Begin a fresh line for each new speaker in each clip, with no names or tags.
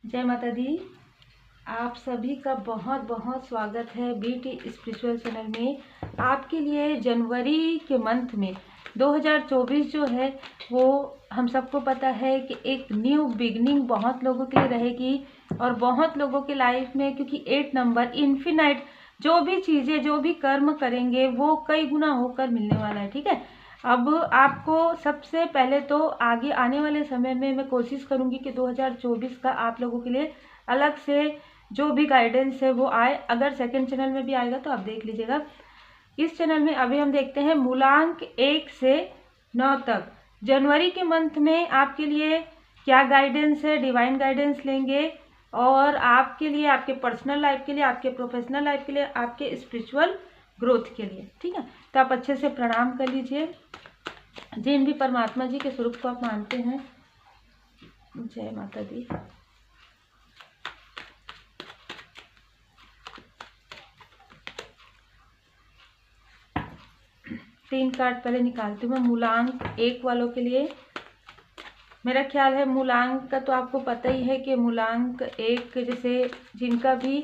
जय माता दी। आप सभी का बहुत बहुत स्वागत है बीटी स्पिरिचुअल चैनल में। आपके लिए जनवरी के मंथ में 2024 जो है वो हम सबको पता है कि एक न्यू बिगनिंग बहुत लोगों के लिए रहेगी और बहुत लोगों के लाइफ में, क्योंकि 8 नंबर इन्फिनाइट, जो भी चीज़ें जो भी कर्म करेंगे वो कई गुना होकर मिलने वाला है। ठीक है, अब आपको सबसे पहले तो आगे आने वाले समय में मैं कोशिश करूंगी कि 2024 का आप लोगों के लिए अलग से जो भी गाइडेंस है वो आए। अगर सेकंड चैनल में भी आएगा तो आप देख लीजिएगा। इस चैनल में अभी हम देखते हैं मूलांक 1 से 9 तक जनवरी के मंथ में आपके लिए क्या गाइडेंस है, डिवाइन गाइडेंस लेंगे और आपके लिए, आपके पर्सनल लाइफ के लिए, आपके प्रोफेशनल लाइफ के लिए, आपके स्पिरिचुअल ग्रोथ के लिए। ठीक है, तो आप अच्छे से प्रणाम कर लीजिए जिन भी परमात्मा जी के स्वरूप को आप मानते हैं। जय माता दी। तीन कार्ड पहले निकालती हूँ मैं मूलांक 1 वालों के लिए। मेरा ख्याल है मूलांक का तो आपको पता ही है कि मूलांक 1 जैसे जिनका भी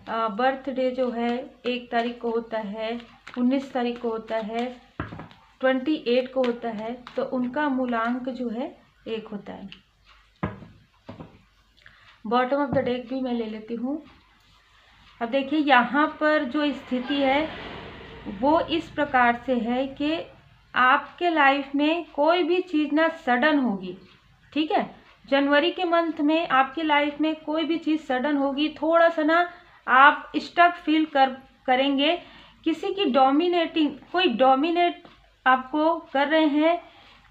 बर्थडे जो है 1 तारीख को होता है, 19 तारीख को होता है, 28 को होता है, तो उनका मूलांक जो है 1 होता है। बॉटम ऑफ द डेक भी मैं ले लेती हूँ। अब देखिए यहाँ पर जो स्थिति है वो इस प्रकार से है कि आपके लाइफ में कोई भी चीज़ ना सडन होगी। ठीक है, जनवरी के मंथ में आपकी लाइफ में कोई भी चीज़ सडन होगी। थोड़ा सा ना आप स्टक फील करेंगे। किसी की डोमिनेटिंग, कोई डोमिनेट आपको कर रहे हैं।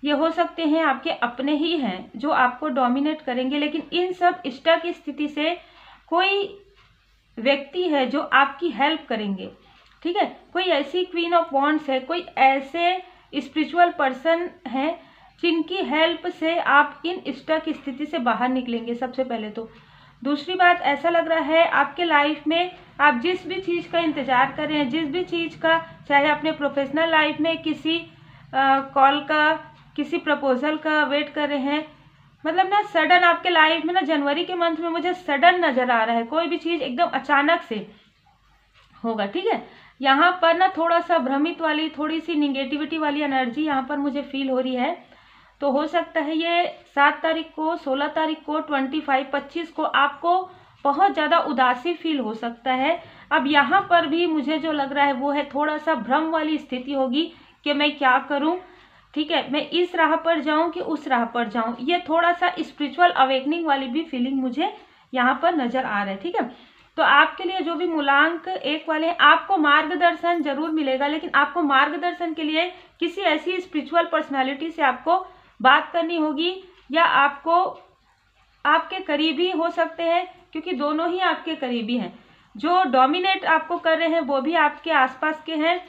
ये हो सकते हैं आपके अपने ही हैं जो आपको डोमिनेट करेंगे, लेकिन इन सब स्टक स्थिति से कोई व्यक्ति है जो आपकी हेल्प करेंगे। ठीक है, कोई ऐसी क्वीन ऑफ वॉन्ड्स है, कोई ऐसे स्पिरिचुअल पर्सन है जिनकी हेल्प से आप इन स्टक स्थिति से बाहर निकलेंगे सबसे पहले तो। दूसरी बात, ऐसा लग रहा है आपके लाइफ में आप जिस भी चीज़ का इंतजार कर रहे हैं, जिस भी चीज़ का, चाहे अपने प्रोफेशनल लाइफ में किसी कॉल का, किसी प्रपोजल का वेट कर रहे हैं, मतलब ना सडन आपके लाइफ में ना जनवरी के मंथ में मुझे सडन नज़र आ रहा है। कोई भी चीज़ एकदम अचानक से होगा। ठीक है, यहाँ पर ना थोड़ा सा भ्रमित वाली, थोड़ी सी निगेटिविटी वाली एनर्जी यहाँ पर मुझे फील हो रही है। तो हो सकता है ये 7 तारीख को, 16 तारीख को, 25, 25 को आपको बहुत ज़्यादा उदासी फील हो सकता है। अब यहाँ पर भी मुझे जो लग रहा है वो है थोड़ा सा भ्रम वाली स्थिति होगी कि मैं क्या करूँ। ठीक है, मैं इस राह पर जाऊँ कि उस राह पर जाऊँ, ये थोड़ा सा स्पिरिचुअल अवेकनिंग वाली भी फीलिंग मुझे यहाँ पर नज़र आ रहा है। ठीक है, तो आपके लिए जो भी मूलांक 1 वाले हैं, आपको मार्गदर्शन जरूर मिलेगा, लेकिन आपको मार्गदर्शन के लिए किसी ऐसी स्पिरिचुअल पर्सनालिटी से आपको बात करनी होगी, या आपको आपके करीबी हो सकते हैं, क्योंकि दोनों ही आपके करीबी हैं। जो डोमिनेट आपको कर रहे हैं वो भी आपके आसपास के हैं,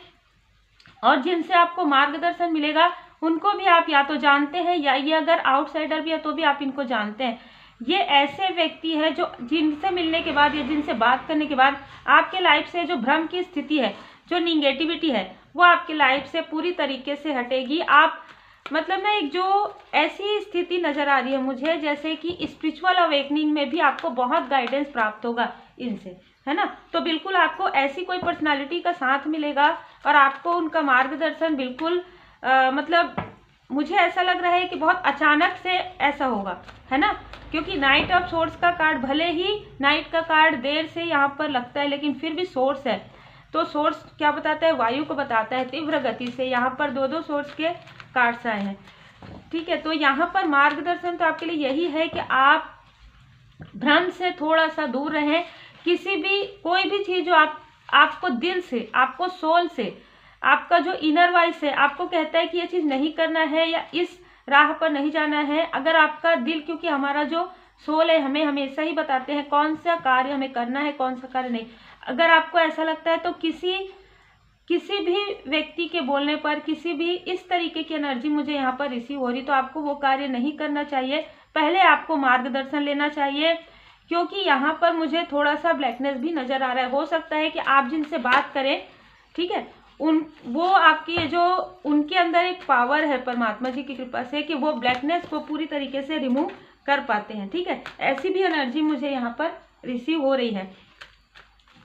और जिनसे आपको मार्गदर्शन मिलेगा उनको भी आप या तो जानते हैं, या ये अगर आउटसाइडर भी है तो भी आप इनको जानते हैं। ये ऐसे व्यक्ति है जो जिनसे मिलने के बाद या जिनसे बात करने के बाद आपके लाइफ से जो भ्रम की स्थिति है, जो निगेटिविटी है, वो आपके लाइफ से पूरी तरीके से हटेगी। आप मतलब ना एक जो ऐसी स्थिति नज़र आ रही है मुझे, जैसे कि स्पिरिचुअल अवेकनिंग में भी आपको बहुत गाइडेंस प्राप्त होगा इनसे, है ना। तो बिल्कुल आपको ऐसी कोई पर्सनालिटी का साथ मिलेगा और आपको उनका मार्गदर्शन बिल्कुल मतलब मुझे ऐसा लग रहा है कि बहुत अचानक से ऐसा होगा, है ना। क्योंकि नाइट ऑफ सोर्स का कार्ड, भले ही नाइट का कार्ड देर से यहाँ पर लगता है, लेकिन फिर भी सोर्स है। तो सोर्स क्या बताता है? वायु को बताता है, तीव्र गति से। यहाँ पर 2-2 सोर्स के कार्ड्स आए हैं। ठीक है, तो यहाँ पर मार्गदर्शन तो आपके लिए यही है कि आप भ्रम से थोड़ा सा दूर रहें। किसी भी, कोई भी चीज़ जो आपको दिल से, आपको सोल से, आपका जो इनर वॉइस है आपको कहता है कि ये चीज़ नहीं करना है या इस राह पर नहीं जाना है, अगर आपका दिल, क्योंकि हमारा जो सोल है हमें हमेशा ही बताते हैं कौन सा कार्य हमें करना है, कौन सा कार्य नहीं। अगर आपको ऐसा लगता है तो किसी भी व्यक्ति के बोलने पर, किसी भी इस तरीके की एनर्जी मुझे यहाँ पर रिसीव हो रही, तो आपको वो कार्य नहीं करना चाहिए। पहले आपको मार्गदर्शन लेना चाहिए, क्योंकि यहाँ पर मुझे थोड़ा सा ब्लैकनेस भी नज़र आ रहा है। हो सकता है कि आप जिनसे बात करें, ठीक है, वो आपकी जो उनके अंदर एक पावर है परमात्मा जी की कृपा से कि वो ब्लैकनेस को पूरी तरीके से रिमूव कर पाते हैं। ठीक है, ऐसी भी एनर्जी मुझे यहाँ पर रिसीव हो रही है।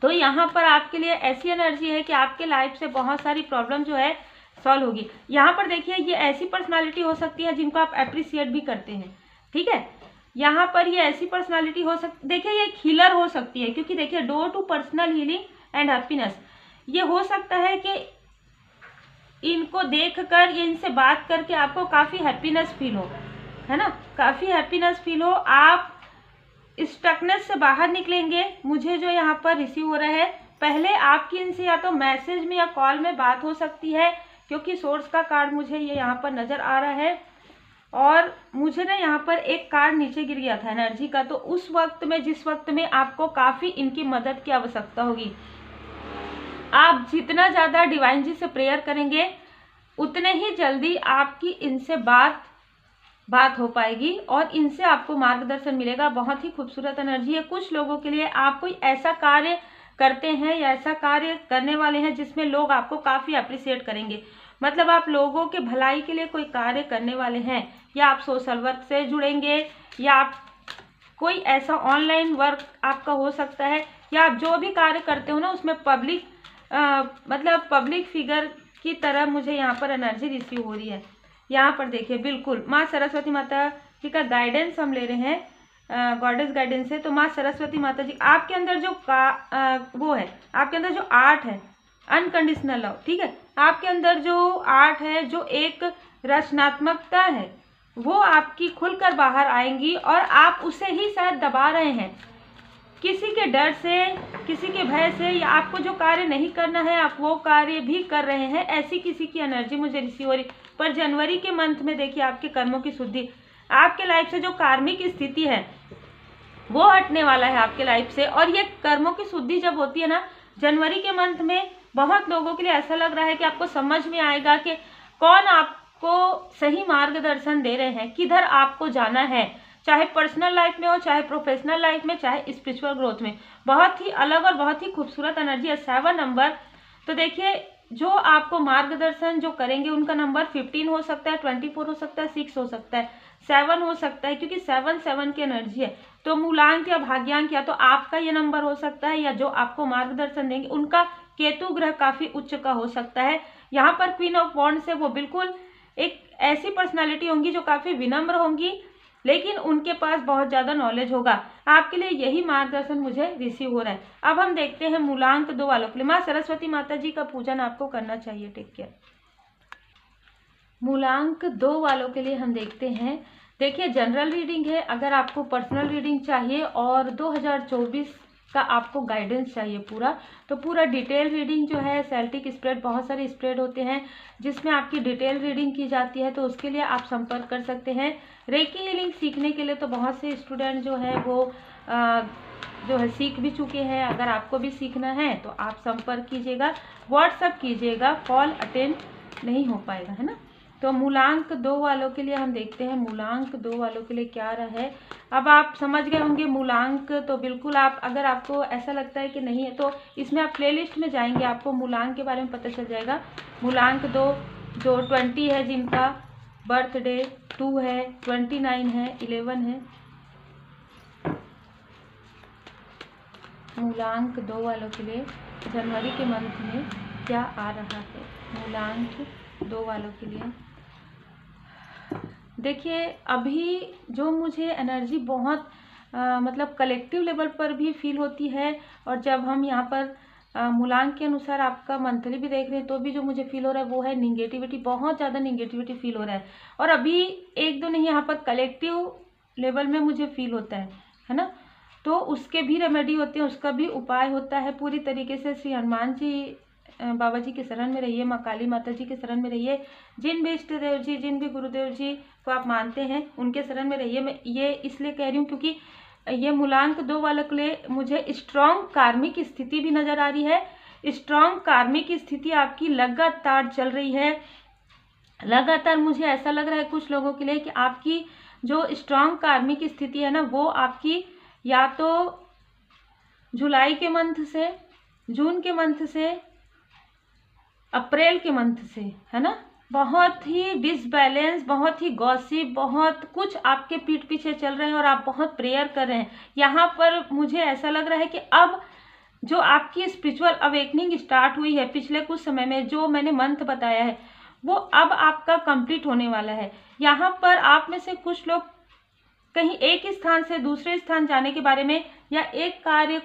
तो यहाँ पर आपके लिए ऐसी एनर्जी है कि आपके लाइफ से बहुत सारी प्रॉब्लम जो है सॉल्व होगी। यहाँ पर देखिए, ये ऐसी पर्सनालिटी हो सकती है जिनको आप अप्रिशिएट भी करते हैं। ठीक है, यहाँ पर ये ऐसी पर्सनालिटी हो सकती, देखिए ये एक हीलर हो सकती है, क्योंकि देखिए door to personal healing and happiness. ये हो सकता है कि इनको देखकर या इनसे बात करके आपको काफ़ी हैप्पीनेस फील हो, है ना, काफ़ी हैप्पीनेस फील हो, आप स्टकनेस से बाहर निकलेंगे। मुझे जो यहाँ पर रिसीव हो रहा है, पहले आपकी इनसे या तो मैसेज में या कॉल में बात हो सकती है, क्योंकि सोर्स का कार्ड मुझे ये यहाँ पर नज़र आ रहा है। और मुझे ना यहाँ पर एक कार्ड नीचे गिर गया था एनर्जी का, तो उस वक्त में, जिस वक्त में आपको काफ़ी इनकी मदद की आवश्यकता होगी, आप जितना ज़्यादा डिवाइन जी से प्रेयर करेंगे उतने ही जल्दी आपकी इनसे बात हो पाएगी और इनसे आपको मार्गदर्शन मिलेगा। बहुत ही खूबसूरत एनर्जी है। कुछ लोगों के लिए आप कोई ऐसा कार्य करते हैं या ऐसा कार्य करने वाले हैं जिसमें लोग आपको काफ़ी अप्रिशिएट करेंगे, मतलब आप लोगों के भलाई के लिए कोई कार्य करने वाले हैं, या आप सोशल वर्क से जुड़ेंगे, या आप कोई ऐसा ऑनलाइन वर्क आपका हो सकता है, या आप जो भी कार्य करते हो ना उसमें पब्लिक मतलब पब्लिक फिगर की तरह मुझे यहाँ पर एनर्जी रिसीव हो रही है। यहाँ पर देखिए, बिल्कुल माँ सरस्वती माता जी का गाइडेंस हम ले रहे हैं, गॉडेस गाइडेंस है। तो माँ सरस्वती माता जी, आपके अंदर जो वो है, आपके अंदर जो आर्ट है, अनकंडीशनल लव, ठीक है, आपके अंदर जो आर्ट है, जो एक रचनात्मकता है, वो आपकी खुलकर बाहर आएंगी और आप उसे ही शायद दबा रहे हैं, किसी के डर से, किसी के भय से, या आपको जो कार्य नहीं करना है आप वो कार्य भी कर रहे हैं, ऐसी किसी की एनर्जी मुझे रिसीव हो रही। पर जनवरी के मंथ में देखिए आपके कर्मों की शुद्धि, आपके लाइफ से जो कार्मिक स्थिति है वो हटने वाला है आपके लाइफ से। और ये कर्मों की शुद्धि जब होती है ना जनवरी के मंथ में, बहुत लोगों के लिए ऐसा लग रहा है कि आपको समझ में आएगा कि कौन आपको सही मार्गदर्शन दे रहे हैं, किधर आपको जाना है, चाहे पर्सनल लाइफ में हो, चाहे प्रोफेशनल लाइफ में, चाहे स्पिरिचुअल ग्रोथ में। बहुत ही अलग और बहुत ही खूबसूरत एनर्जी है। 7 नंबर, तो देखिए जो आपको मार्गदर्शन जो करेंगे उनका नंबर 15 हो सकता है, 24 हो सकता है, 6 हो सकता है, 7 हो सकता है, क्योंकि 7 की एनर्जी है। तो मूलांक या भाग्यांक या तो आपका ये नंबर हो सकता है, या जो आपको मार्गदर्शन देंगे उनका केतु ग्रह काफी उच्च का हो सकता है। यहाँ पर क्वीन ऑफ वॉन्ड्स है, वो बिल्कुल एक ऐसी पर्सनालिटी होंगी जो काफी विनम्र होंगी, लेकिन उनके पास बहुत ज़्यादा नॉलेज होगा। आपके लिए यही मार्गदर्शन मुझे रिसीव हो रहा है। अब हम देखते हैं मूलांक 2 वालों के लिए। माँ सरस्वती माता जी का पूजन आपको करना चाहिए। Take care. मूलांक 2 वालों के लिए हम देखते हैं। देखिए जनरल रीडिंग है, अगर आपको पर्सनल रीडिंग चाहिए और 2024 का आपको गाइडेंस चाहिए पूरा, तो पूरा डिटेल रीडिंग जो है, सेल्टिक स्प्रेड, बहुत सारे स्प्रेड होते हैं जिसमें आपकी डिटेल रीडिंग की जाती है, तो उसके लिए आप संपर्क कर सकते हैं। रेकी हीलिंग सीखने के लिए तो बहुत से स्टूडेंट जो है वो जो है सीख भी चुके हैं। अगर आपको भी सीखना है तो आप संपर्क कीजिएगा, व्हाट्सअप कीजिएगा, कॉल अटेंड नहीं हो पाएगा, है ना। तो मूलांक 2 वालों के लिए हम देखते हैं मूलांक 2 वालों के लिए क्या रहा है। अब आप समझ गए होंगे मूलांक, तो बिल्कुल आप, अगर आपको ऐसा लगता है कि नहीं है तो इसमें आप प्लेलिस्ट में जाएंगे, आपको मूलांक के बारे में पता चल जाएगा। मूलांक 2 जो 20 है, जिनका बर्थडे 2 है, 29 है, 11 है। मूलांक 2 वालों के लिए जनवरी के मंथ में क्या आ रहा है। मूलांक 2 वालों के लिए देखिए, अभी जो मुझे एनर्जी बहुत मतलब कलेक्टिव लेवल पर भी फील होती है, और जब हम यहाँ पर मूलांक के अनुसार आपका मंथली भी देख रहे हैं तो भी जो मुझे फील हो रहा है वो है निगेटिविटी, बहुत ज़्यादा निगेटिविटी फील हो रहा है। और अभी 1-2 नहीं, यहाँ पर कलेक्टिव लेवल में मुझे फील होता है ना। तो उसके भी रेमेडी होते हैं, उसका भी उपाय होता है। पूरी तरीके से श्री हनुमान जी बाबा जी के शरण में रहिए, माँ काली माता जी के शरण में रहिए, जिन भी इष्ट देव जी, जिन भी गुरुदेव जी को आप मानते हैं उनके शरण में रहिए। मैं ये इसलिए कह रही हूँ क्योंकि ये मूलांक 2 वालों के लिए मुझे स्ट्रॉन्ग कार्मिक स्थिति भी नजर आ रही है। स्ट्रॉन्ग कार्मिक स्थिति आपकी लगातार चल रही है, लगातार। मुझे ऐसा लग रहा है कुछ लोगों के लिए कि आपकी जो स्ट्रॉन्ग कार्मिक स्थिति है ना, वो आपकी या तो जुलाई के मंथ से, जून के मंथ से, अप्रैल के मंथ से, है ना, बहुत ही डिसबैलेंस, बहुत ही गॉसिप, बहुत कुछ आपके पीठ पीछे चल रहे हैं और आप बहुत प्रेयर कर रहे हैं। यहाँ पर मुझे ऐसा लग रहा है कि अब जो आपकी स्पिरिचुअल अवेकनिंग स्टार्ट हुई है पिछले कुछ समय में, जो मैंने मंथ बताया है, वो अब आपका कंप्लीट होने वाला है। यहाँ पर आप में से कुछ लोग कहीं एक स्थान से दूसरे स्थान जाने के बारे में या एक कार्य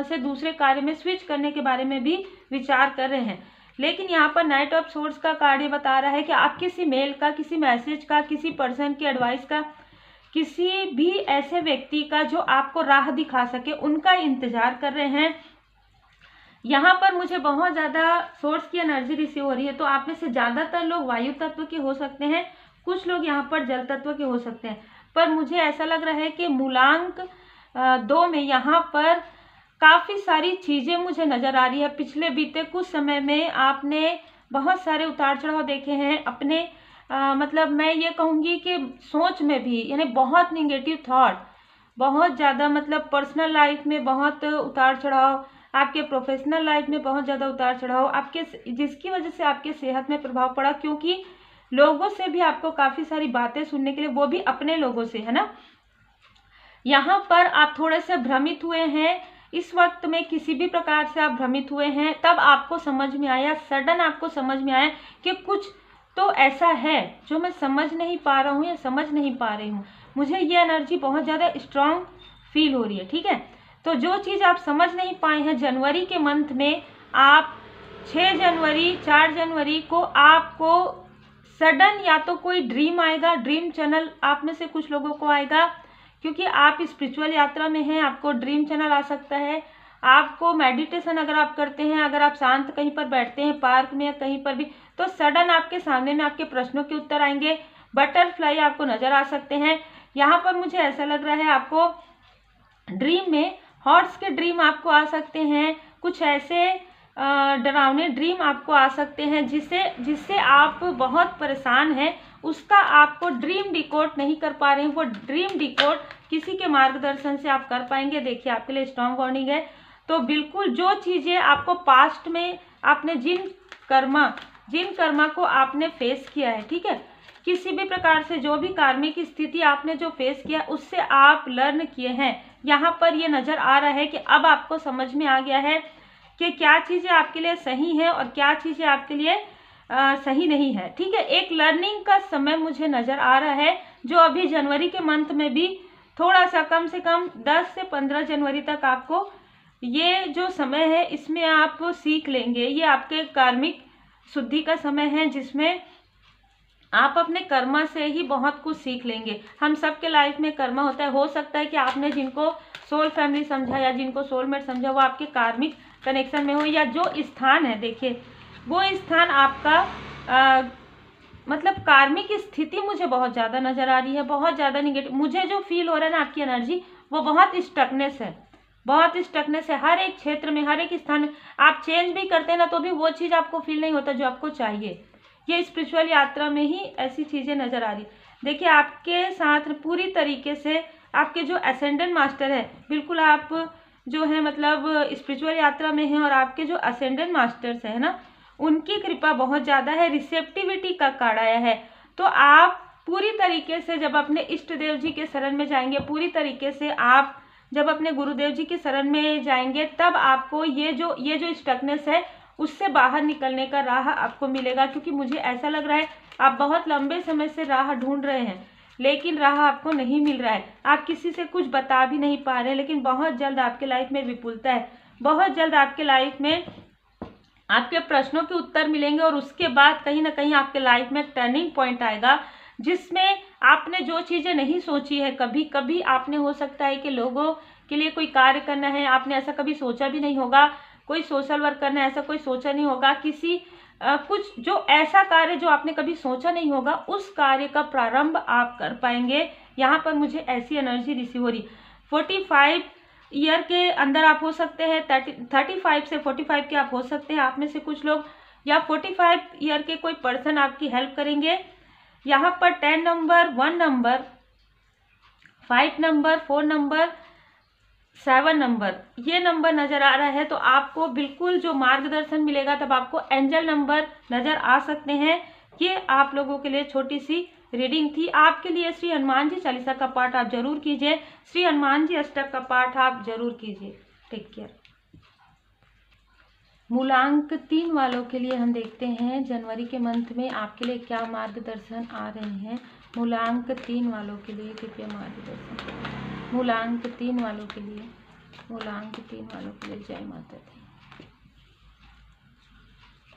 से दूसरे कार्य में स्विच करने के बारे में भी विचार कर रहे हैं। लेकिन यहाँ पर नाइट ऑफ सोर्ड्स का कार्य बता रहा है कि आप किसी मेल का, किसी मैसेज का, किसी पर्सन की एडवाइस का, किसी भी ऐसे व्यक्ति का जो आपको राह दिखा सके, उनका इंतजार कर रहे हैं। यहाँ पर मुझे बहुत ज़्यादा सोर्स की एनर्जी रिसीव हो रही है। तो आप में से ज़्यादातर लोग वायु तत्व के हो सकते हैं, कुछ लोग यहाँ पर जल तत्व के हो सकते हैं। पर मुझे ऐसा लग रहा है कि मूलांक 2 में यहाँ पर काफ़ी सारी चीज़ें मुझे नज़र आ रही है। पिछले बीते कुछ समय में आपने बहुत सारे उतार चढ़ाव देखे हैं अपने मतलब मैं ये कहूँगी कि सोच में भी, यानी बहुत निगेटिव थॉट, बहुत ज़्यादा, मतलब पर्सनल लाइफ में बहुत उतार चढ़ाव, आपके प्रोफेशनल लाइफ में बहुत ज़्यादा उतार चढ़ाव, आपके जिसकी वजह से आपके सेहत में प्रभाव पड़ा, क्योंकि लोगों से भी आपको काफ़ी सारी बातें सुनने के लिए, वो भी अपने लोगों से, है ना। यहाँ पर आप थोड़े से भ्रमित हुए हैं। इस वक्त में किसी भी प्रकार से आप भ्रमित हुए हैं, तब आपको समझ में आया, सडन आपको समझ में आया कि कुछ तो ऐसा है जो मैं समझ नहीं पा रहा हूँ या समझ नहीं पा रही हूँ। मुझे ये एनर्जी बहुत ज़्यादा स्ट्रांग फील हो रही है, ठीक है। तो जो चीज़ आप समझ नहीं पाए हैं जनवरी के मंथ में, आप 6 जनवरी 4 जनवरी को आपको सडन या तो कोई ड्रीम आएगा, ड्रीम चैनल आप में से कुछ लोगों को आएगा, क्योंकि आप स्पिरिचुअल यात्रा में हैं, आपको ड्रीम चैनल आ सकता है। आपको मेडिटेशन अगर आप करते हैं, अगर आप शांत कहीं पर बैठते हैं, पार्क में या कहीं पर भी, तो सडन आपके सामने में आपके प्रश्नों के उत्तर आएंगे। बटरफ्लाई आपको नज़र आ सकते हैं। यहाँ पर मुझे ऐसा लग रहा है आपको ड्रीम में हॉर्स के ड्रीम आपको आ सकते हैं, कुछ ऐसे डरावने ड्रीम आपको आ सकते हैं जिससे आप बहुत परेशान हैं, उसका आपको ड्रीम डिकोड नहीं कर पा रहे हैं। वो ड्रीम डिकोड किसी के मार्गदर्शन से आप कर पाएंगे। देखिए, आपके लिए स्ट्रॉन्ग वार्निंग है। तो बिल्कुल जो चीज़ें आपको पास्ट में आपने जिन कर्मा को आपने फेस किया है, ठीक है, किसी भी प्रकार से जो भी कार्मिक स्थिति आपने जो फेस किया, उससे आप लर्न किए हैं। यहाँ पर ये नज़र आ रहा है कि अब आपको समझ में आ गया है कि क्या चीज़ें आपके लिए सही हैं और क्या चीज़ें आपके लिए सही नहीं है, ठीक है। एक लर्निंग का समय मुझे नज़र आ रहा है, जो अभी जनवरी के मंथ में भी थोड़ा सा, कम से कम 10 से 15 जनवरी तक आपको ये जो समय है, इसमें आप सीख लेंगे। ये आपके कार्मिक शुद्धि का समय है, जिसमें आप अपने कर्मा से ही बहुत कुछ सीख लेंगे। हम सबके लाइफ में कर्मा होता है। हो सकता है कि आपने जिनको सोल फैमिली समझा या जिनको सोलमेट समझा, वो आपके कार्मिक कनेक्शन में हो, या जो स्थान है, देखिए वो स्थान आपका मतलब कार्मिक स्थिति मुझे बहुत ज़्यादा नज़र आ रही है, बहुत ज़्यादा निगेटिव। मुझे जो फील हो रहा है ना, आपकी एनर्जी वो बहुत स्टकनेस है, बहुत स्टकनेस है। हर एक क्षेत्र में, हर एक स्थान में आप चेंज भी करते हैं ना, तो भी वो चीज़ आपको फील नहीं होता जो आपको चाहिए। ये स्पिरिचुअल यात्रा में ही ऐसी चीज़ें नज़र आ रही। देखिए, आपके साथ पूरी तरीके से आपके जो असेंडेंट मास्टर है, बिल्कुल आप जो है मतलब स्पिरिचुअल यात्रा में हैं, और आपके जो असेंडेंट मास्टर्स है ना, उनकी कृपा बहुत ज़्यादा है। रिसेप्टिविटी का कार्ड आया है। तो आप पूरी तरीके से जब अपने इष्ट देव जी के शरण में जाएंगे, पूरी तरीके से आप जब अपने गुरुदेव जी के शरण में जाएंगे, तब आपको ये जो स्टकनेस है, उससे बाहर निकलने का राह आपको मिलेगा। क्योंकि मुझे ऐसा लग रहा है आप बहुत लंबे समय से राह ढूंढ रहे हैं, लेकिन राह आपको नहीं मिल रहा है। आप किसी से कुछ बता भी नहीं पा रहे हैं, लेकिन बहुत जल्द आपके लाइफ में विपुलता है। बहुत जल्द आपके लाइफ में आपके प्रश्नों के उत्तर मिलेंगे, और उसके बाद कहीं ना कहीं आपके लाइफ में टर्निंग पॉइंट आएगा, जिसमें आपने जो चीज़ें नहीं सोची है, कभी आपने, हो सकता है कि लोगों के लिए कोई कार्य करना है, आपने ऐसा कभी सोचा भी नहीं होगा। कोई सोशल वर्क करना है, ऐसा कोई सोचा नहीं होगा। किसी कुछ जो ऐसा कार्य जो आपने कभी सोचा नहीं होगा, उस कार्य का प्रारंभ आप कर पाएंगे। यहाँ पर मुझे ऐसी एनर्जी रिसीव हो रही। 45 ईयर के अंदर आप हो सकते हैं, 35 से 45 के आप हो सकते हैं, आप में से कुछ लोग, या 45 ईयर के कोई पर्सन आपकी हेल्प करेंगे। यहाँ पर 10 number, 1 number, 5 number, 4 number, 7 number, ये नंबर नज़र आ रहा है। तो आपको बिल्कुल जो मार्गदर्शन मिलेगा, तब आपको एंजल नंबर नज़र आ सकते हैं ये आप लोगों के लिए छोटी सी रीडिंग थी। आपके लिए श्री हनुमान जी चालीसा का पाठ आप जरूर कीजिए, श्री हनुमान जी अष्टक का पाठ आप जरूर कीजिए। Take care. मूलांक 3 वालों के लिए हम देखते हैं जनवरी के मंथ में आपके लिए क्या मार्गदर्शन आ रहे हैं। मूलांक 3 वालों के लिए कृपया मार्गदर्शन करें। मूलांक 3 वालों के लिए, मूलांक 3 वालों के लिए जय माता दी,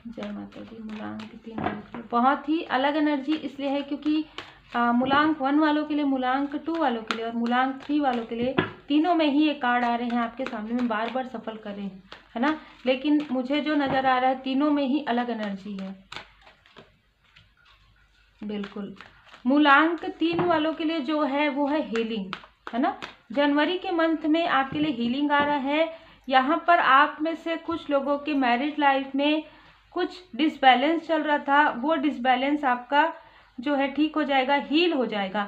जय माता दी। मूलांक 3 वालों के लिए बहुत ही अलग एनर्जी इसलिए है क्योंकि मूलांक 1 वालों के लिए, मूलांक 2 वालों के लिए और मूलांक 3 वालों के लिए तीनों में ही ये कार्ड आ रहे हैं आपके सामने में, बार बार सफल कर रहे हैं, है ना। लेकिन मुझे जो नजर आ रहा है तीनों में ही अलग एनर्जी है। बिल्कुल मूलांक 3 वालों के लिए जो है वो है हीलिंग, है ना। जनवरी के मंथ में आपके लिए हीलिंग आ रहा है। यहाँ पर आप में से कुछ लोगों के मैरिज लाइफ में कुछ डिसबैलेंस चल रहा था, वो डिसबैलेंस आपका जो है ठीक हो जाएगा, हील हो जाएगा।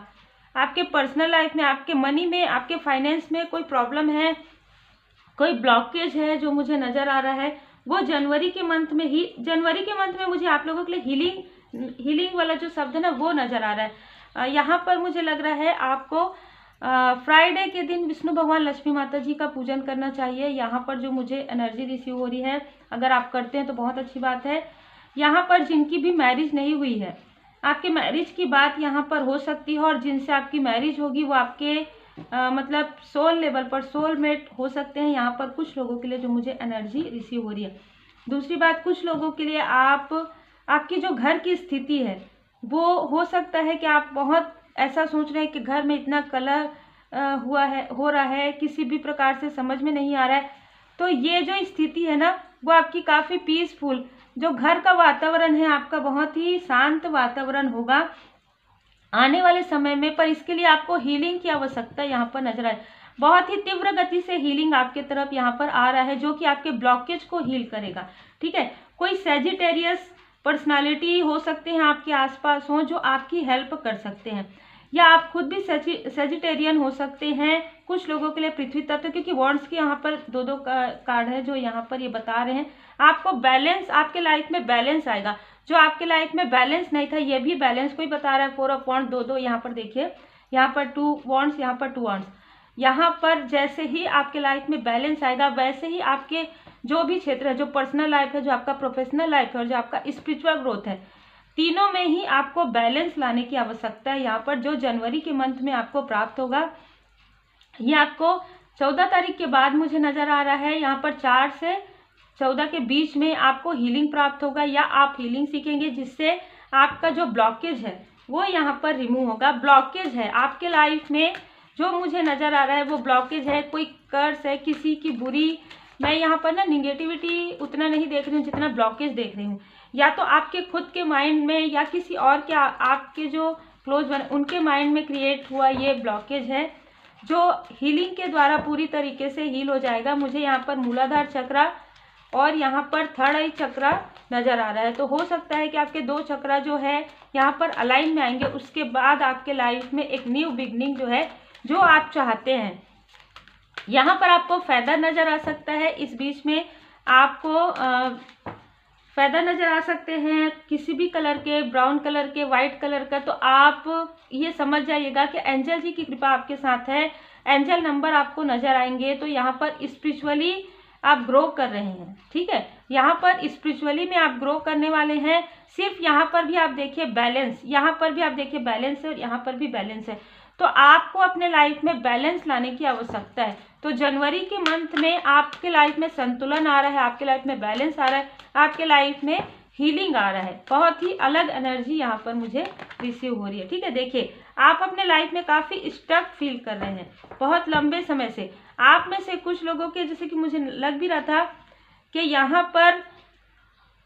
आपके पर्सनल लाइफ में, आपके मनी में, आपके फाइनेंस में कोई प्रॉब्लम है, कोई ब्लॉकेज है जो मुझे नजर आ रहा है, वो जनवरी के मंथ में ही, जनवरी के मंथ में मुझे आप लोगों के लिए हीलिंग वाला जो शब्द है ना वो नजर आ रहा है। यहाँ पर मुझे लग रहा है आपको फ्राइडे के दिन विष्णु भगवान लक्ष्मी माता जी का पूजन करना चाहिए। यहाँ पर जो मुझे एनर्जी रिसीव हो रही है, अगर आप करते हैं तो बहुत अच्छी बात है। यहाँ पर जिनकी भी मैरिज नहीं हुई है, आपके मैरिज की बात यहाँ पर हो सकती है, और जिनसे आपकी मैरिज होगी वो आपके मतलब सोल लेवल पर सोलमेट हो सकते हैं। यहाँ पर कुछ लोगों के लिए जो मुझे एनर्जी रिसीव हो रही है। दूसरी बात, कुछ लोगों के लिए आपकी जो घर की स्थिति है वो हो सकता है कि आप बहुत ऐसा सोच रहे हैं कि घर में इतना कलह हो रहा है, किसी भी प्रकार से समझ में नहीं आ रहा है। तो ये जो स्थिति है ना वो आपकी काफ़ी पीसफुल, जो घर का वातावरण है आपका बहुत ही शांत वातावरण होगा आने वाले समय में। पर इसके लिए आपको हीलिंग की आवश्यकता यहाँ पर नजर आए। बहुत ही तीव्र गति से हीलिंग आपके तरफ यहाँ पर आ रहा है, जो कि आपके ब्लॉकेज को हील करेगा। ठीक है, कोई सैजिटेरियस पर्सनालिटी हो सकते हैं आपके आसपास हो जो आपकी हेल्प कर सकते हैं, या आप खुद भी सैजिटेरियन हो सकते हैं। कुछ लोगों के लिए पृथ्वी तत्व, क्योंकि वॉन्ड्स के यहाँ पर दो कार्ड है जो यहाँ पर ये बता रहे हैं आपको बैलेंस, आपके लाइफ में बैलेंस आएगा। जो आपके लाइफ में बैलेंस नहीं था ये भी बैलेंस कोई बता रहा है। 4 ऑफ वॉन्ड्स, दो यहाँ पर देखिए, यहाँ पर 2 वॉन्ड्स, यहाँ पर 2 वॉन्ड्स। यहाँ पर जैसे ही आपके लाइफ में बैलेंस आएगा वैसे ही आपके जो भी क्षेत्र है, जो पर्सनल लाइफ है, जो आपका प्रोफेशनल लाइफ है और जो आपका स्पिरिचुअल ग्रोथ है, तीनों में ही आपको बैलेंस लाने की आवश्यकता है। यहाँ पर जो जनवरी के मंथ में आपको प्राप्त होगा ये आपको 14 तारीख के बाद मुझे नजर आ रहा है। यहाँ पर 4 से 14 के बीच में आपको हीलिंग प्राप्त होगा, या आप हीलिंग सीखेंगे जिससे आपका जो ब्लॉकेज है वो यहाँ पर रिमूव होगा। ब्लॉकेज है आपके लाइफ में जो मुझे नजर आ रहा है वो ब्लॉकेज है, कोई कर्स है, किसी की बुरी, मैं यहाँ पर ना निगेटिविटी उतना नहीं देख रही हूँ जितना ब्लॉकेज देख रही हूँ। या तो आपके खुद के माइंड में या किसी और के आपके जो क्लोज बने उनके माइंड में क्रिएट हुआ ये ब्लॉकेज है, जो हीलिंग के द्वारा पूरी तरीके से हील हो जाएगा। मुझे यहाँ पर मूलाधार चक्रा और यहाँ पर थर्ड आई चक्रा नजर आ रहा है। तो हो सकता है कि आपके 2 चक्रा जो है यहाँ पर अलाइन में आएंगे, उसके बाद आपके लाइफ में एक न्यू बिगनिंग जो है जो आप चाहते हैं। यहाँ पर आपको फेदर नजर आ सकता है, इस बीच में आपको फेदर नजर आ सकते हैं किसी भी कलर के, ब्राउन कलर के, वाइट कलर का। तो आप ये समझ जाइएगा कि एंजल जी की कृपा आपके साथ है, एंजल नंबर आपको नजर आएंगे। तो यहाँ पर स्पिरिचुअली आप ग्रो कर रहे हैं। ठीक है, यहाँ पर स्पिरिचुअली में आप ग्रो करने वाले हैं। सिर्फ यहाँ पर भी आप देखिए बैलेंस, यहाँ पर भी आप देखिए बैलेंस है और यहाँ पर भी बैलेंस है। तो आपको अपने लाइफ में बैलेंस लाने की आवश्यकता है। तो जनवरी के मंथ में आपके लाइफ में संतुलन आ रहा है, आपके लाइफ में बैलेंस आ रहा है, आपके लाइफ में हीलिंग आ रहा है। बहुत ही अलग एनर्जी यहाँ पर मुझे रिसीव हो रही है। ठीक है, देखिए आप अपने लाइफ में काफ़ी स्टक फील कर रहे हैं बहुत लंबे समय से। आप में से कुछ लोगों के, जैसे कि मुझे लग भी रहा था कि यहाँ पर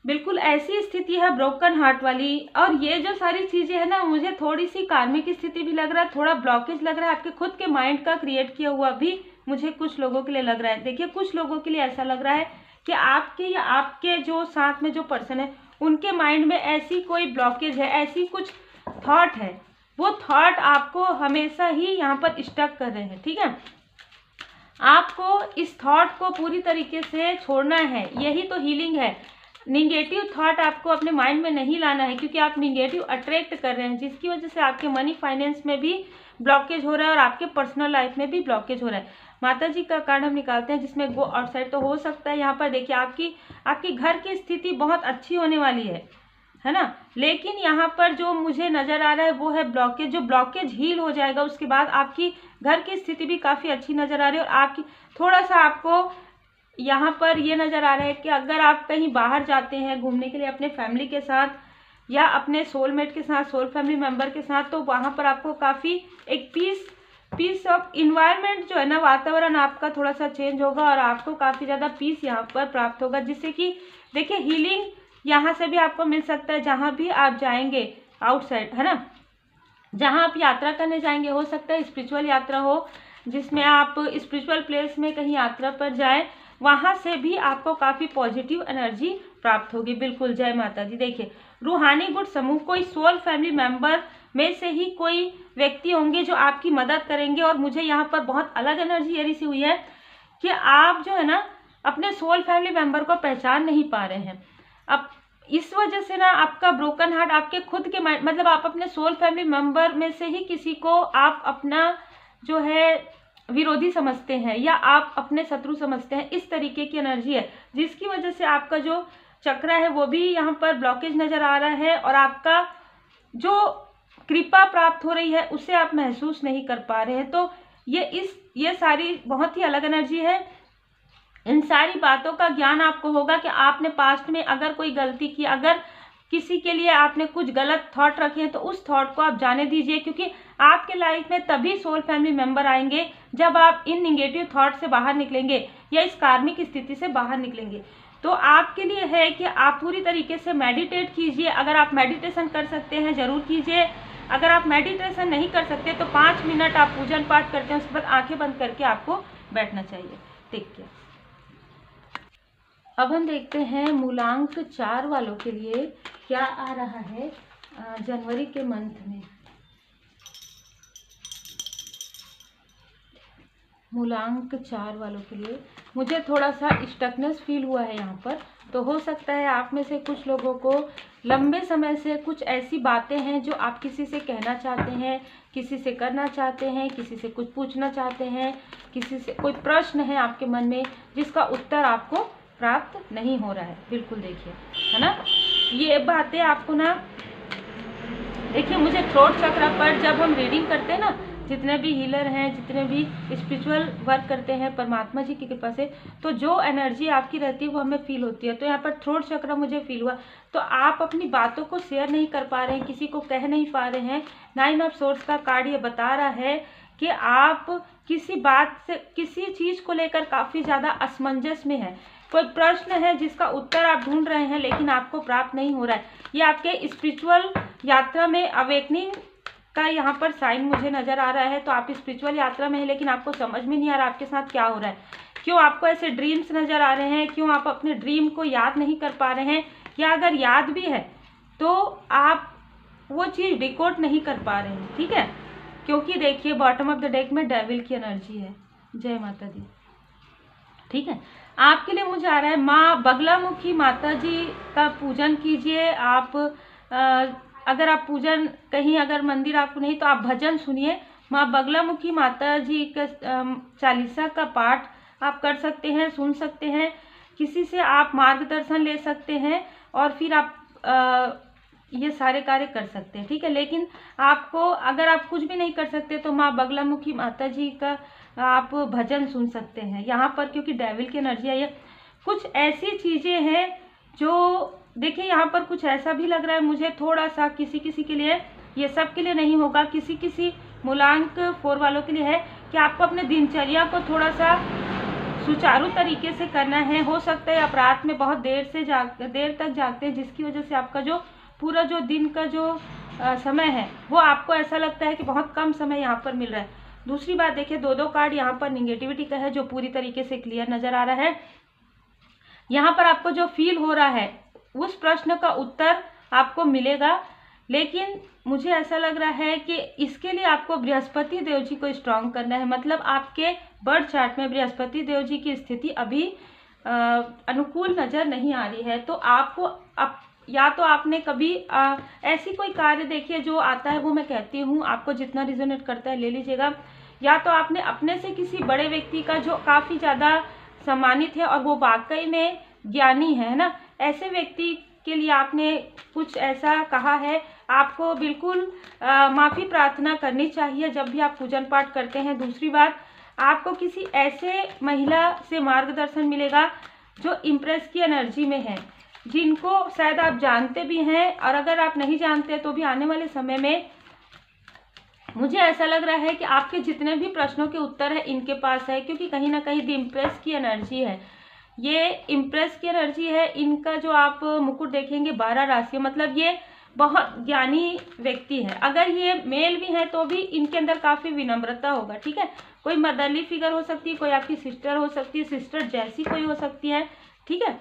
बिल्कुल ऐसी स्थिति है ब्रोकन हार्ट वाली, और ये जो सारी चीज़ें है ना मुझे थोड़ी सी कार्मिक स्थिति भी लग रहा है, थोड़ा ब्लॉकेज लग रहा है, आपके खुद के माइंड का क्रिएट किया हुआ भी मुझे कुछ लोगों के लिए लग रहा है। देखिए कुछ लोगों के लिए ऐसा लग रहा है कि आपके या आपके जो साथ में जो पर्सन है उनके माइंड में ऐसी कोई ब्लॉकेज है, ऐसी कुछ थॉट है, वो थॉट आपको हमेशा ही यहाँ पर स्टक कर रहे हैं। ठीक है, आपको इस थॉट को पूरी तरीके से छोड़ना है, यही तो हीलिंग है। निगेटिव थॉट आपको अपने माइंड में नहीं लाना है, क्योंकि आप निगेटिव अट्रैक्ट कर रहे हैं, जिसकी वजह से आपके मनी फाइनेंस में भी ब्लॉकेज हो रहा है और आपके पर्सनल लाइफ में भी ब्लॉकेज हो रहा है। माता जी का कार्ड हम निकालते हैं जिसमें गो आउटसाइड। तो हो सकता है यहाँ पर देखिए आपकी घर की स्थिति बहुत अच्छी होने वाली है ना, लेकिन यहाँ पर जो मुझे नज़र आ रहा है वो है ब्लॉकेज। जो ब्लॉकेज हील हो जाएगा उसके बाद आपकी घर की स्थिति भी काफ़ी अच्छी नज़र आ रही है। और आपकी थोड़ा सा आपको यहाँ पर ये नज़र आ रहा है कि अगर आप कहीं बाहर जाते हैं घूमने के लिए अपने फैमिली के साथ या अपने सोलमेट के साथ, सोल फैमिली मेम्बर के साथ, तो वहाँ पर आपको काफ़ी एक पीस ऑफ इन्वायरमेंट जो है ना, वातावरण आपका थोड़ा सा चेंज होगा और आपको काफ़ी ज़्यादा पीस यहाँ पर प्राप्त होगा, जिससे कि देखिए हीलिंग यहाँ से भी आपको मिल सकता है। जहाँ भी आप जाएंगे आउटसाइड, है ना, जहाँ आप यात्रा करने जाएंगे, हो सकता है स्पिरिचुअल यात्रा हो जिसमें आप स्पिरिचुअल प्लेस में कहीं यात्रा पर जाएं, वहाँ से भी आपको काफ़ी पॉजिटिव एनर्जी प्राप्त होगी। बिल्कुल, जय माता दी। देखिए रूहानी गुट समूह, कोई सोल फैमिली मेंबर में से ही कोई व्यक्ति होंगे जो आपकी मदद करेंगे। और मुझे यहाँ पर बहुत अलग एनर्जी ये सी हुई है कि आप जो है ना अपने सोल फैमिली मेंबर को पहचान नहीं पा रहे हैं। अब इस वजह से ना आपका ब्रोकन हार्ट आपके खुद के मतलब आप अपने सोल फैमिली मेंबर में से ही किसी को आप अपना जो है विरोधी समझते हैं या आप अपने शत्रु समझते हैं। इस तरीके की एनर्जी है, जिसकी वजह से आपका जो चक्र है वो भी यहाँ पर ब्लॉकेज नज़र आ रहा है और आपका जो कृपा प्राप्त हो रही है उसे आप महसूस नहीं कर पा रहे हैं। तो ये सारी बहुत ही अलग एनर्जी है। इन सारी बातों का ज्ञान आपको होगा कि आपने पास्ट में अगर कोई गलती की, अगर किसी के लिए आपने कुछ गलत थॉट रखे हैं, तो उस थॉट को आप जाने दीजिए, क्योंकि आपके लाइफ में तभी सोल फैमिली मेंबर आएंगे जब आप इन निगेटिव थॉट से बाहर निकलेंगे या इस कार्मिक स्थिति से बाहर निकलेंगे। तो आपके लिए है कि आप पूरी तरीके से मेडिटेट कीजिए। अगर आप मेडिटेशन कर सकते हैं ज़रूर कीजिए। अगर आप मेडिटेशन नहीं कर सकते तो 5 मिनट आप पूजन पाठ करते हैं, उसके बाद आंखें बंद करके आपको बैठना चाहिए। ठीक है, अब हम देखते हैं मूलांक 4 वालों के लिए क्या आ रहा है जनवरी के मंथ में। मूलांक 4 वालों के लिए मुझे थोड़ा सा स्टकनेस फील हुआ है यहाँ पर। तो हो सकता है आप में से कुछ लोगों को लंबे समय से कुछ ऐसी बातें हैं जो आप किसी से कहना चाहते हैं, किसी से करना चाहते हैं, किसी से कुछ पूछना चाहते हैं, किसी से कोई प्रश्न है आपके मन में जिसका उत्तर आपको प्राप्त नहीं हो रहा है। बिल्कुल देखिए, है ना, ये बातें आपको ना, देखिए मुझे थ्रोट चक्र पर जब हम रीडिंग करते हैं ना, जितने भी हीलर हैं, जितने भी स्पिरिचुअल वर्क करते हैं परमात्मा जी की कृपा से, तो जो एनर्जी आपकी रहती है वो हमें फील होती है। तो यहाँ पर थ्रोट चक्र मुझे फील हुआ। तो आप अपनी बातों को शेयर नहीं कर पा रहे हैं, किसी को कह नहीं पा रहे हैं। 9 ऑफ सोर्ड्स का कार्ड ये बता रहा है कि आप किसी बात से, किसी चीज़ को लेकर काफ़ी ज़्यादा असमंजस में है। कोई प्रश्न है जिसका उत्तर आप ढूंढ रहे हैं लेकिन आपको प्राप्त नहीं हो रहा है। ये आपके स्पिरिचुअल यात्रा में अवेकनिंग का यहाँ पर साइन मुझे नज़र आ रहा है। तो आप स्पिरिचुअल यात्रा में हैं लेकिन आपको समझ में नहीं आ रहा आपके साथ क्या हो रहा है, क्यों आपको ऐसे ड्रीम्स नज़र आ रहे हैं, क्यों आप अपने ड्रीम को याद नहीं कर पा रहे हैं, या अगर याद भी है तो आप वो चीज़ डिकोड नहीं कर पा रहे हैं। ठीक है, क्योंकि देखिए बॉटम ऑफ द डेक में डेविल की एनर्जी है। जय माता दी। ठीक है, आपके लिए मुझे आ रहा है माँ बगलामुखी माता जी का पूजन कीजिए। आप अगर आप पूजन कहीं अगर मंदिर आपको नहीं तो आप भजन सुनिए। माँ बगलामुखी माता जी का चालीसा का पाठ आप कर सकते हैं, सुन सकते हैं, किसी से आप मार्गदर्शन ले सकते हैं और फिर आप ये सारे कार्य कर सकते हैं। ठीक है, लेकिन आपको अगर आप कुछ भी नहीं कर सकते तो माँ बगलामुखी माता जी का आप भजन सुन सकते हैं यहाँ पर, क्योंकि डेविल की एनर्जी आई है। कुछ ऐसी चीज़ें हैं जो देखिए यहाँ पर कुछ ऐसा भी लग रहा है मुझे थोड़ा सा, किसी किसी के लिए, ये सब के लिए नहीं होगा, किसी किसी मूलांक 4 वालों के लिए है कि आपको अपने दिनचर्या को थोड़ा सा सुचारू तरीके से करना है। हो सकता है आप रात में बहुत देर तक जागते हैं, जिसकी वजह से आपका जो पूरा जो दिन का जो समय है वो आपको ऐसा लगता है कि बहुत कम समय यहाँ पर मिल रहा है। दूसरी बात देखिए 2 कार्ड यहाँ पर निगेटिविटी का है जो पूरी तरीके से क्लियर नज़र आ रहा है। यहाँ पर आपको जो फील हो रहा है उस प्रश्न का उत्तर आपको मिलेगा, लेकिन मुझे ऐसा लग रहा है कि इसके लिए आपको बृहस्पति देव जी को स्ट्रांग करना है। मतलब आपके बर्थ चार्ट में बृहस्पति देव जी की स्थिति अभी अनुकूल नज़र नहीं आ रही है। तो आपको या तो आपने कभी ऐसी कोई कार्य देखिए जो आता है, वो मैं कहती हूँ आपको जितना रिजोनेट करता है ले लीजिएगा, या तो आपने अपने से किसी बड़े व्यक्ति का जो काफ़ी ज़्यादा सम्मानित है और वो वाकई में ज्ञानी है ना, ऐसे व्यक्ति के लिए आपने कुछ ऐसा कहा है, आपको बिल्कुल माफ़ी प्रार्थना करनी चाहिए जब भी आप पूजन पाठ करते हैं। दूसरी बात, आपको किसी ऐसे महिला से मार्गदर्शन मिलेगा जो इम्प्रेस की एनर्जी में है, जिनको शायद आप जानते भी हैं, और अगर आप नहीं जानते तो भी आने वाले समय में मुझे ऐसा लग रहा है कि आपके जितने भी प्रश्नों के उत्तर है इनके पास है, क्योंकि कहीं ना कहीं द इम्प्रेस की एनर्जी है, ये इम्प्रेस की एनर्जी है। इनका जो आप मुकुट देखेंगे 12 राशि, मतलब ये बहुत ज्ञानी व्यक्ति है। अगर ये मेल भी है तो भी इनके अंदर काफ़ी विनम्रता होगा, ठीक है। कोई मदरली फिगर हो सकती है, कोई आपकी सिस्टर हो सकती है, सिस्टर जैसी कोई हो सकती है, ठीक है,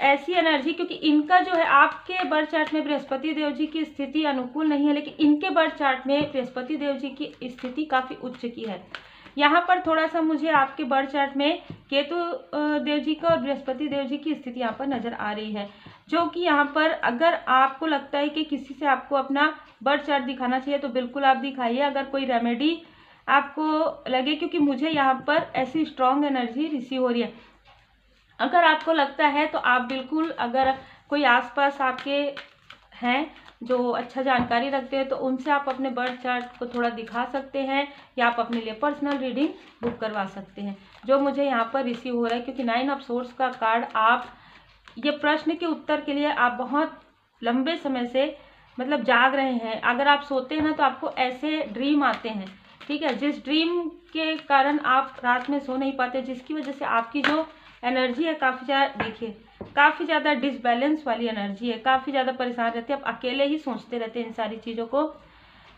ऐसी एनर्जी। क्योंकि इनका जो है आपके बर्थ चार्ट में बृहस्पति देव जी की स्थिति अनुकूल नहीं है, लेकिन इनके बर्थ चार्ट में बृहस्पति देव जी की स्थिति काफ़ी उच्च की है। यहाँ पर थोड़ा सा मुझे आपके बर्थ चार्ट में केतु देव जी का और बृहस्पति देव जी की स्थिति यहाँ पर नज़र आ रही है, जो कि यहाँ पर अगर आपको लगता है कि किसी से आपको अपना बर्थ चार्ट दिखाना चाहिए तो बिल्कुल आप दिखाइए, अगर कोई रेमेडी आपको लगे, क्योंकि मुझे यहाँ पर ऐसी स्ट्रॉन्ग एनर्जी रिसीव हो रही है। अगर आपको लगता है तो आप बिल्कुल, अगर कोई आसपास आपके हैं जो अच्छा जानकारी रखते हैं तो उनसे आप अपने बर्थ चार्ट को थोड़ा दिखा सकते हैं, या आप अपने लिए पर्सनल रीडिंग बुक करवा सकते हैं, जो मुझे यहाँ पर रिसीव हो रहा है। क्योंकि 9 ऑफ सोर्स का कार्ड, आप ये प्रश्न के उत्तर के लिए आप बहुत लंबे समय से मतलब जाग रहे हैं। अगर आप सोते हैं ना तो आपको ऐसे ड्रीम आते हैं, ठीक है, जिस ड्रीम के कारण आप रात में सो नहीं पाते, जिसकी वजह से आपकी जो एनर्जी है काफ़ी ज़्यादा, देखिए काफ़ी ज़्यादा डिसबैलेंस वाली एनर्जी है, काफ़ी ज़्यादा परेशान रहते हैं, आप अकेले ही सोचते रहते हैं इन सारी चीज़ों को।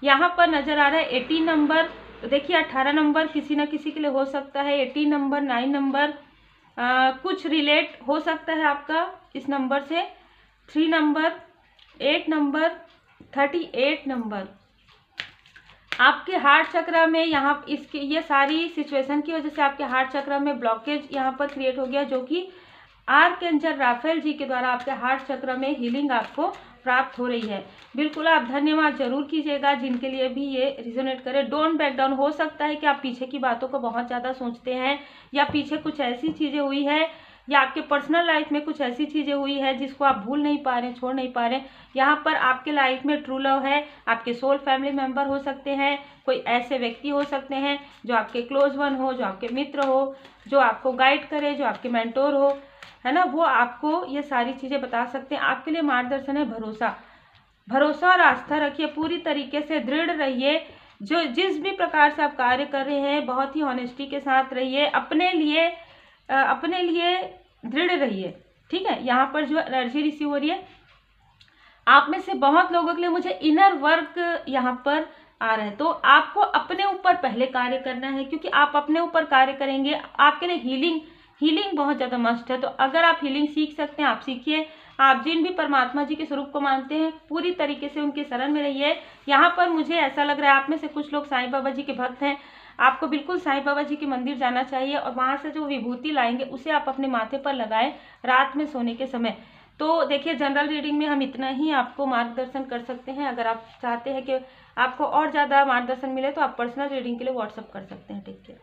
यहाँ पर नज़र आ रहा है 18 नंबर, तो देखिए 18 नंबर किसी न किसी के लिए हो सकता है, 18 नंबर, 9 नंबर कुछ रिलेट हो सकता है आपका इस नंबर से, 3 नंबर, 8 नंबर, 38 नंबर। आपके हार्ट चक्र में यहाँ इसके ये सारी सिचुएशन की वजह से आपके हार्ट चक्र में ब्लॉकेज यहाँ पर क्रिएट हो गया, जो कि आर्कएंजल राफेल जी के द्वारा आपके हार्ट चक्र में हीलिंग आपको प्राप्त हो रही है। बिल्कुल आप धन्यवाद जरूर कीजिएगा जिनके लिए भी ये रिजोनेट करे। Don't back down. हो सकता है कि आप पीछे की बातों को बहुत ज़्यादा सोचते हैं, या पीछे कुछ ऐसी चीज़ें हुई है, या आपके पर्सनल लाइफ में कुछ ऐसी चीज़ें हुई है जिसको आप भूल नहीं पा रहे, छोड़ नहीं पा रहे। यहाँ पर आपके लाइफ में ट्रू लव है, आपके सोल फैमिली मेंबर हो सकते हैं, कोई ऐसे व्यक्ति हो सकते हैं जो आपके क्लोज वन हो, जो आपके मित्र हो, जो आपको गाइड करे, जो आपके मेंटोर हो, है ना, वो आपको ये सारी चीज़ें बता सकते हैं। आपके लिए मार्गदर्शन है भरोसा और आस्था रखिए, पूरी तरीके से दृढ़ रहिए। जो जिस भी प्रकार से आप कार्य कर रहे हैं बहुत ही ऑनेस्टी के साथ रहिए, अपने लिए दृढ़ रहिए, ठीक है। यहाँ पर जो एनर्जी रिसीव हो रही है आप में से बहुत लोगों के लिए मुझे इनर वर्क यहाँ पर आ रहा है, तो आपको अपने ऊपर पहले कार्य करना है, क्योंकि आप अपने ऊपर कार्य करेंगे आपके लिए हीलिंग बहुत ज़्यादा मस्ट है। तो अगर आप हीलिंग सीख सकते हैं आप सीखिए। आप जिन भी परमात्मा जी के स्वरूप को मानते हैं पूरी तरीके से उनके शरण में रहिए। यहाँ पर मुझे ऐसा लग रहा है आप में से कुछ लोग साईं बाबा जी के भक्त हैं, आपको बिल्कुल साईं बाबा जी के मंदिर जाना चाहिए और वहाँ से जो विभूति लाएंगे उसे आप अपने माथे पर लगाएं रात में सोने के समय। तो देखिए जनरल रीडिंग में हम इतना ही आपको मार्गदर्शन कर सकते हैं। अगर आप चाहते हैं कि आपको और ज़्यादा मार्गदर्शन मिले तो आप पर्सनल रीडिंग के लिए व्हाट्सअप कर सकते हैं, ठीक है।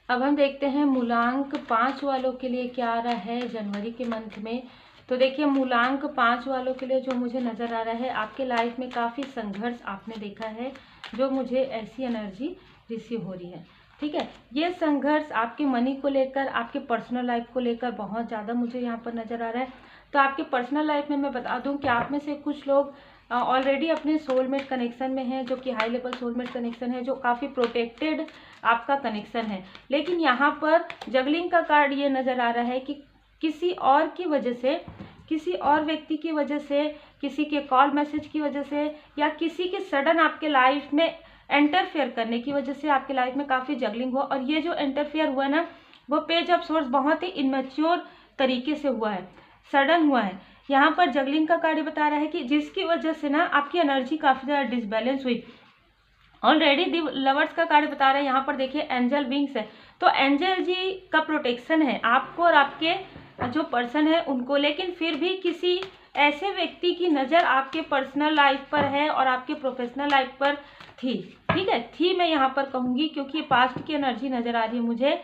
अब हम देखते हैं मूलांक 5 वालों के लिए क्या आ रहा है जनवरी के मंथ में। तो देखिए मूलांक 5 वालों के लिए जो मुझे नज़र आ रहा है, आपके लाइफ में काफ़ी संघर्ष आपने देखा है, जो मुझे ऐसी एनर्जी रिसीव हो रही है, ठीक है। ये संघर्ष आपके मनी को लेकर, आपके पर्सनल लाइफ को लेकर बहुत ज़्यादा मुझे यहाँ पर नज़र आ रहा है। तो आपके पर्सनल लाइफ में मैं बता दूँ कि आप में से कुछ लोग ऑलरेडी अपने सोलमेट कनेक्शन में है, जो कि हाई लेवल सोलमेट कनेक्शन है, जो काफ़ी प्रोटेक्टेड आपका कनेक्शन है। लेकिन यहाँ पर जगलिंग का कार्ड ये नज़र आ रहा है कि किसी और की वजह से, किसी और व्यक्ति की वजह से, किसी के कॉल मैसेज की वजह से, या किसी के सडन आपके लाइफ में इंटरफेयर करने की वजह से आपके लाइफ में काफ़ी जगलिंग हुआ। और ये जो इंटरफेयर हुआ ना, वो पेज ऑफ सोर्स बहुत ही इमेच्योर तरीके से हुआ है, सडन हुआ है। यहाँ पर जगलिंग का कार्य बता रहा है कि जिसकी वजह से ना आपकी एनर्जी काफ़ी ज़्यादा डिसबैलेंस हुई। ऑलरेडी लवर्स का कार्ड बता रहे हैं, यहाँ पर देखिए एंजल विंग्स है, तो एंजल जी का प्रोटेक्शन है आपको और आपके जो पर्सन है उनको। लेकिन फिर भी किसी ऐसे व्यक्ति की नज़र आपके पर्सनल लाइफ पर है और आपके प्रोफेशनल लाइफ पर थी, ठीक है, थी मैं यहाँ पर कहूँगी, क्योंकि पास्ट की एनर्जी नज़र आ रही है मुझे।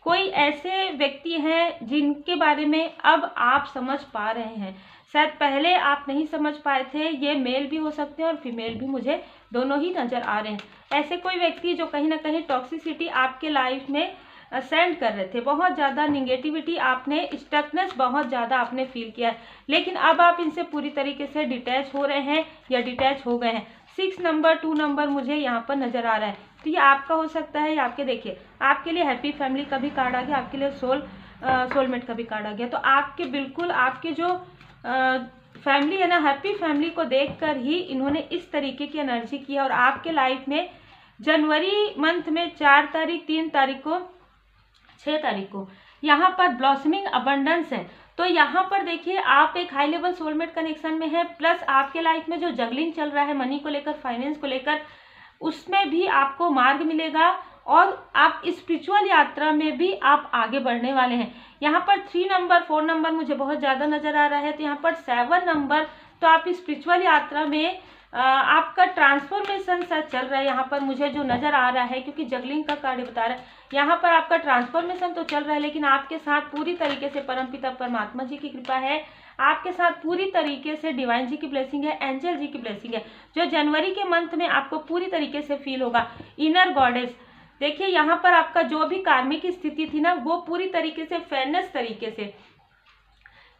कोई ऐसे व्यक्ति हैं जिनके बारे में अब आप समझ पा रहे हैं, शायद पहले आप नहीं समझ पाए थे। ये मेल भी हो सकते हैं और फीमेल भी, मुझे दोनों ही नज़र आ रहे हैं। ऐसे कोई व्यक्ति जो कहीं ना कहीं टॉक्सिसिटी आपके लाइफ में सेंड कर रहे थे, बहुत ज़्यादा निगेटिविटी, आपने स्टकनेस बहुत ज़्यादा आपने फील किया है, लेकिन अब आप इनसे पूरी तरीके से डिटैच हो रहे हैं या डिटैच हो गए हैं। 6 नंबर 2 नंबर मुझे यहाँ पर नज़र आ रहा है, तो ये आपका हो सकता है, या आपके देखिए आपके लिए हैप्पी फैमिली का भी कार्ड आ गया, आपके लिए सोलमेट का भी कार्ड आ गया। तो आपके बिल्कुल आपके जो फैमिली है ना, हैप्पी फैमिली को देखकर ही इन्होंने इस तरीके की एनर्जी की है। और आपके लाइफ में जनवरी मंथ में 4 तारीख 3 तारीख को 6 तारीख को यहाँ पर ब्लॉसमिंग अबंडेंस है। तो यहाँ पर देखिए आप एक हाई लेवल सोलमेट कनेक्शन में है, प्लस आपके लाइफ में जो जगलिंग चल रहा है मनी को लेकर, फाइनेंस को लेकर, उसमें भी आपको मार्ग मिलेगा और आप स्पिरिचुअल यात्रा में भी आप आगे बढ़ने वाले हैं। यहाँ पर 3 नंबर 4 नंबर मुझे बहुत ज़्यादा नज़र आ रहा है, तो यहाँ पर 7 नंबर, तो आप स्पिरिचुअल यात्रा में आपका ट्रांसफॉर्मेशन सा चल रहा है, यहाँ पर मुझे जो नज़र आ रहा है, क्योंकि जगलिंग का कार्ड बता रहा है, यहाँ पर आपका ट्रांसफॉर्मेशन तो चल रहा है, लेकिन आपके साथ पूरी तरीके से परमपिता परमात्मा जी की कृपा है, आपके साथ पूरी तरीके से डिवाइन जी की ब्लेसिंग है, एंजल जी की ब्लेसिंग है, जो जनवरी के मंथ में आपको पूरी तरीके से फील होगा। इनर गॉडेस, देखिए यहाँ पर आपका जो भी कार्मिक स्थिति थी ना, वो पूरी तरीके से फेयरनेस तरीके से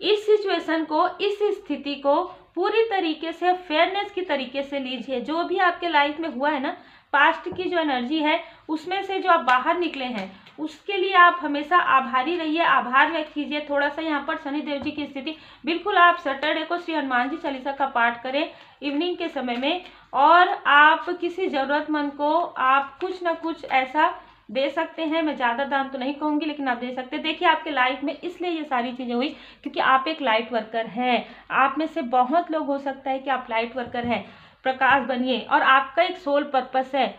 इस सिचुएशन को, इस स्थिति को पूरी तरीके से फेयरनेस की तरीके से लीजिए। जो भी आपके लाइफ में हुआ है ना, पास्ट की जो एनर्जी है उसमें से जो आप बाहर निकले हैं, उसके लिए आप हमेशा आभारी रहिए, आभार व्यक्त कीजिए। थोड़ा सा यहाँ पर शनिदेव जी की स्थिति, बिल्कुल आप सैटरडे को श्री हनुमान जी चालीसा का पाठ करें इवनिंग के समय में, और आप किसी ज़रूरतमंद को आप कुछ ना कुछ ऐसा दे सकते हैं। मैं ज़्यादा दाम तो नहीं कहूँगी, लेकिन आप दे सकते हैं। देखिए आपके लाइफ में इसलिए ये सारी चीज़ें हुई क्योंकि आप एक लाइट वर्कर हैं। आप में से बहुत लोग हो सकता है कि आप लाइट वर्कर हैं, प्रकाश बनिए, और आपका एक सोल पर्पस है।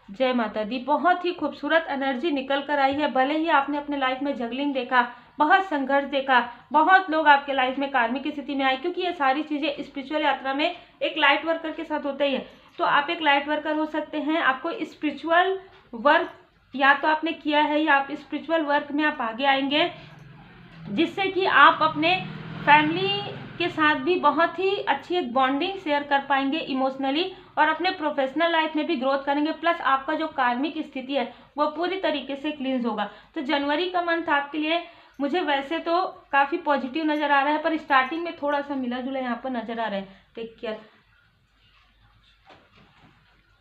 जय माता दी। बहुत ही खूबसूरत एनर्जी निकल कर आई है। भले ही आपने अपने लाइफ में जगलिंग देखा, बहुत संघर्ष देखा, बहुत लोग आपके लाइफ में कार्मिक की स्थिति में आए, क्योंकि ये सारी चीज़ें स्पिरिचुअल यात्रा में एक लाइट वर्कर के साथ होता ही है। तो आप एक लाइट वर्कर हो सकते हैं। आपको स्पिरिचुअल वर्क या तो आपने किया है, या आप स्पिरिचुअल वर्क में आप आगे आएंगे, जिससे कि आप अपने फैमिली के साथ भी बहुत ही अच्छी एक बॉन्डिंग शेयर कर पाएंगे इमोशनली, और अपने प्रोफेशनल लाइफ में भी ग्रोथ करेंगे। प्लस आपका जो कार्मिक स्थिति है वो पूरी तरीके से क्लींस होगा। तो जनवरी का मंथ आपके लिए मुझे वैसे तो काफ़ी पॉजिटिव नज़र आ रहा है, पर स्टार्टिंग में थोड़ा सा मिला जुला यहाँ पर नज़र आ रहा है। Take care.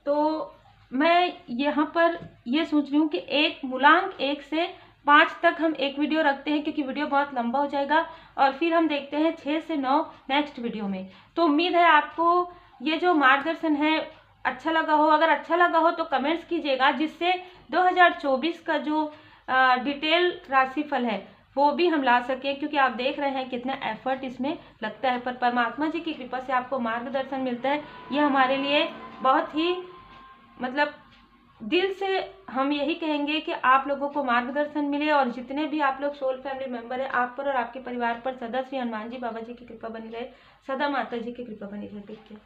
तो मैं यहाँ पर ये सोच रही हूँ कि एक मूलांक 1 से 5 तक हम एक वीडियो रखते हैं, क्योंकि वीडियो बहुत लंबा हो जाएगा, और फिर हम देखते हैं 6 से 9 नेक्स्ट वीडियो में। तो उम्मीद है आपको ये जो मार्गदर्शन है अच्छा लगा हो। अगर अच्छा लगा हो तो कमेंट्स कीजिएगा, जिससे 2024 का जो डिटेल राशिफल है वो भी हम ला सकें, क्योंकि आप देख रहे हैं कितना एफर्ट इसमें लगता है, पर परमात्मा जी की कृपा से आपको मार्गदर्शन मिलता है। ये हमारे लिए बहुत ही मतलब दिल से हम यही कहेंगे कि आप लोगों को मार्गदर्शन मिले, और जितने भी आप लोग सोल फैमिली मेंबर हैं, आप पर और आपके परिवार पर सदा श्री हनुमान जी बाबा जी की कृपा बनी रहे, सदा माता जी की कृपा बनी रहे। ठीक है।